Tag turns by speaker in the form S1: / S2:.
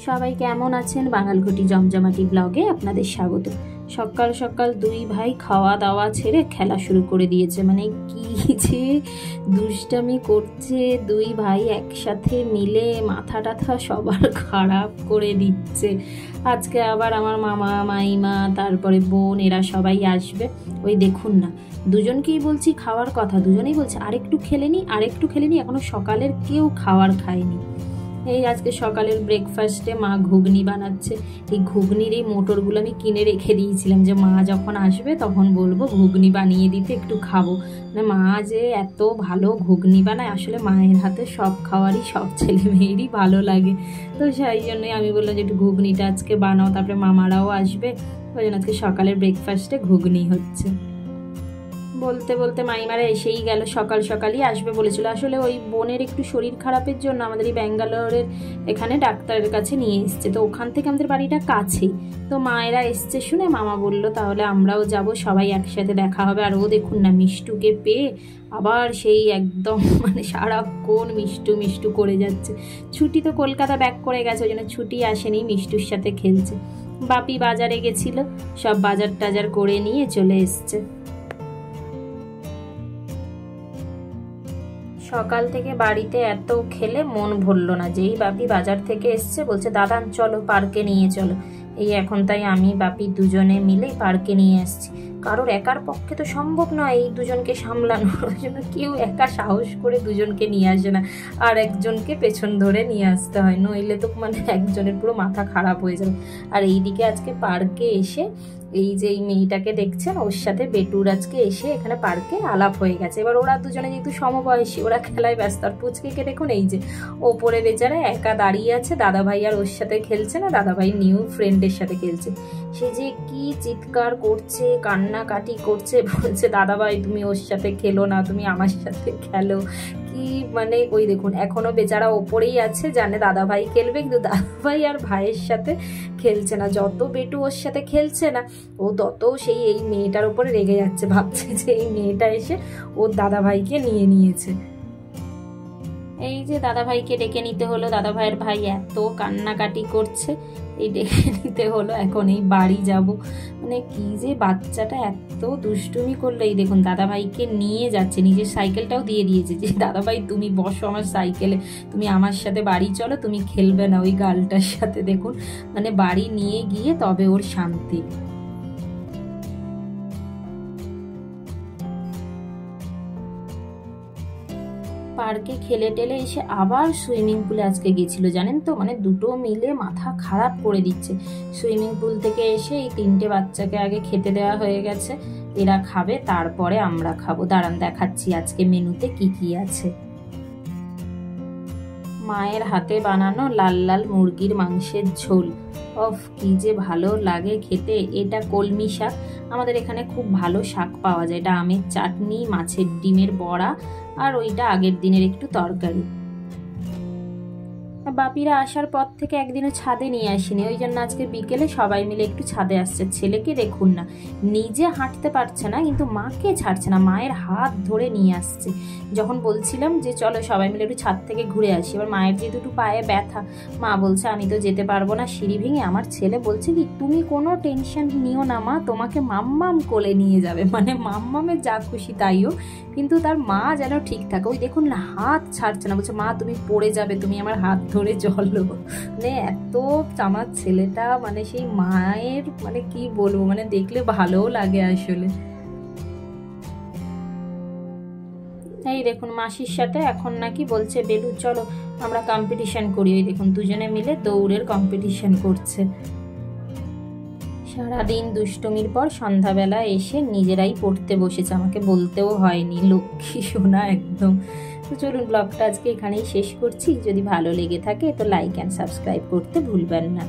S1: সবাই কেমন আছেন? বাঙালঘটি জমজমাটি ব্লগে আপনাদের স্বাগত। সকাল সকাল দুই ভাই খাওয়া দাওয়া ছেড়ে খেলা শুরু করে দিয়েছে। মানে কি যে দুষ্টামি করছে দুই ভাই একসাথে মিলে, মাথা টাথা সবার খারাপ করে দিচ্ছে। আজকে আবার আমার মামা মাইমা তারপরে বোন এরা সবাই আসবে। ওই দেখুন না, দুজনকেই বলছি খাওয়ার কথা, দুজনেই বলছে আরেকটু খেলে নি আরেকটু খেলে নি, এখনো সকালের কেউ খাওয়ার খায়নি। এই আজকে সকালের ব্রেকফাস্টে মা ঘুগনি বানাচ্ছে। এই ঘুগনির এই মোটরগুলো আমি কিনে রেখে দিয়েছিলাম যে মা যখন আসবে তখন বলবো ঘুগনি বানিয়ে দিতে, একটু খাবো। মানে মা যে এত ভালো ঘুগনি বানায়, আসলে মায়ের হাতে সব খাওয়ারই সব ছেলে মেয়েরই ভালো লাগে। তো সেই জন্যই আমি বললাম যে একটু ঘুগনিটা আজকে বানাও, তারপরে মামারাও আসবে। ওই জন্য আজকে সকালের ব্রেকফাস্টে ঘুগনি হচ্ছে। বলতে বলতে মাইমারা এসেই গেল, সকাল সকালই আসবে বলেছিল। আসলে ওই বোনের একটু শরীর খারাপের জন্য আমাদের এই ব্যাঙ্গালোরের এখানে ডাক্তারের কাছে নিয়ে এসছে। তো ওখান থেকে আমাদের বাড়িটা কাছেই, তো মায়েরা এসছে শুনে মামা বলল তাহলে আমরাও যাব, সবাই একসাথে দেখা হবে। আর ও দেখুন না, মিষ্টুকে পেয়ে আবার সেই একদম মানে সারাক্ষণ মিষ্টু মিষ্টু করে যাচ্ছে। ছুটি তো কলকাতা ব্যাক করে গেছে, ওই জন্য ছুটি আসেনি, মিষ্টুর সাথে খেলছে। বাপি বাজারে গেছিল, সব বাজার টাজার করে নিয়ে চলে এসছে। সকাল থেকে বাড়িতে এত খেলে মন ভরলো না, যেই বাপি বাজার থেকে এসছে বলছে দাদা চলো পার্কে নিয়ে চলো। এই এখন তাই আমি বাপি দুজনে মিলে পার্কে নিয়ে আসছি। কারোর একার পক্ষে তো সম্ভব নয় এই দুজনকে সামলানো, ওই জন্য কেউ একা সাহস করে দুজনকে নিয়ে আসে না, আর একজনকে পেছন ধরে নিয়ে আসতে হয়, নইলে তো মানে একজনের পুরো মাথা খারাপ হয়ে যাবে। আর এইদিকে আজকে পার্কে এসে এই যে এই মেয়েটাকে দেখছেন, ওর সাথে বেটুর আজকে এসে এখানে পার্কে আলাপ হয়ে গেছে। এবার ওরা দুজনে যেহেতু সমবয়সী, ওরা খেলায় ব্যস্ত। আর পুচকেকে দেখুন, এই যে ওপরে বেচারা একা দাঁড়িয়ে আছে, দাদাভাই আর ওর সাথে খেলছে না, দাদাভাই নিউ ফ্রেন্ডের সাথে খেলছে। সে যে কি চিৎকার করছে, কান্নাকাটি করছে, বলছে দাদাভাই তুমি ওর সাথে খেলো না, তুমি আমার সাথে খেলো। কি মানে ওই দেখুন এখনো বেচারা ওপরেই আছে, জানে দাদাভাই খেলবে, কিন্তু দাদাভাই আর ভাইয়ের সাথে খেলছে না। যত বেটু ওর সাথে খেলছে না, ও তত সেই এই মেয়েটার উপরে রেগে যাচ্ছে, ভাবছে যে এই মেয়েটা এসে ওর দাদাভাইকে নিয়ে নিয়েছে। এই যে দাদাভাইকে ডেকে নিতে হলো, দাদাভাইয়ের ভাই এত কান্নাকাটি করছে, এই ডেকে নিতে হলো। এখন এই বাড়ি যাব, মানে কি যে বাচ্চাটা এত দুষ্টুমি করলো। এই দেখুন দাদাভাইকে নিয়ে যাচ্ছে, নিজের সাইকেলটাও দিয়ে দিয়েছে যে দাদাভাই তুমি বসো আমার সাইকেলে, তুমি আমার সাথে বাড়ি চলো, তুমি খেলবে না ওই গালটার সাথে। দেখুন মানে বাড়ি নিয়ে গিয়ে তবে ওর শান্তি। পার্কে খেলে টেলে এসে আবার সুইমিং পুলে আজকে গেছিল, জানেন তো, মানে দুটো মিলে মাথা খারাপ করে দিচ্ছে। সুইমিং পুল থেকে এসে এই তিনটে বাচ্চাকে আগে খেতে দেওয়া হয়ে গেছে, এরা খাবে তারপরে আমরা খাবো। দাঁড়ান দেখাচ্ছি আজকে মেনুতে কি কি আছে। মায়ের হাতে বানানো লাল লাল মুরগির মাংসের ঝোল, অফ কি যে ভালো লাগে খেতে। এটা কলমি শাক, আমাদের এখানে খুব ভালো শাক পাওয়া যায়। এটা আমের চাটনি, মাছের ডিমের বড়া, আর ওইটা আগের দিনের একটু তরকারি। বাপিরা আসার পর থেকে একদিনও ছাদে নিয়ে আসিনি, ওই জন্য আজকে বিকেলে সবাই মিলে একটু ছাদে আসছে। ছেলেকে দেখুন না, নিজে হাঁটতে পারছে না কিন্তু মাকে ছাড়ছে না, মায়ের হাত ধরে নিয়ে আসছে। যখন বলছিলাম যে চলো সবাই মিলে একটু ছাদ থেকে ঘুরে আসি, এবার মায়ের যেহেতু একটু পায়ে ব্যথা, মা বলছে আমি তো যেতে পারবো না সিঁড়ি ভেঙে। আমার ছেলে বলছে কি তুমি কোনো টেনশন নিও না মা, তোমাকে মাম্মাম কোলে নিয়ে যাবে। মানে মাম্মামের যা খুশি তাইও, কিন্তু তার মা যেন ঠিক থাকে। ওই দেখুন না, হাত ছাড়ছে না, বলছে মা তুমি পড়ে যাবে, তুমি আমার হাত ধরে চলো। মানে এত আমার ছেলেটা মানে সেই মায়ের মানে কি বলবো, মানে দেখলে ভালোও লাগে আসলে। এই দেখুন মাসির সাথে এখন নাকি বলছে বেলু চলো আমরা কম্পিটিশন করি। ওই দেখুন দুজনে মিলে দৌড়ের কম্পিটিশন করছে। সারাদিন দুষ্টুমির পর সন্ধ্যাবেলা এসে নিজেরাই পড়তে বসেছে, আমাকে বলতেও হয়নি, লক্ষ্মী সোনা একদম। তো চলুন ব্লগটা আজকে এখানেই শেষ করছি। যদি ভালো লেগে থাকে তো লাইক অ্যান্ড সাবস্ক্রাইব করতে ভুলবেন না।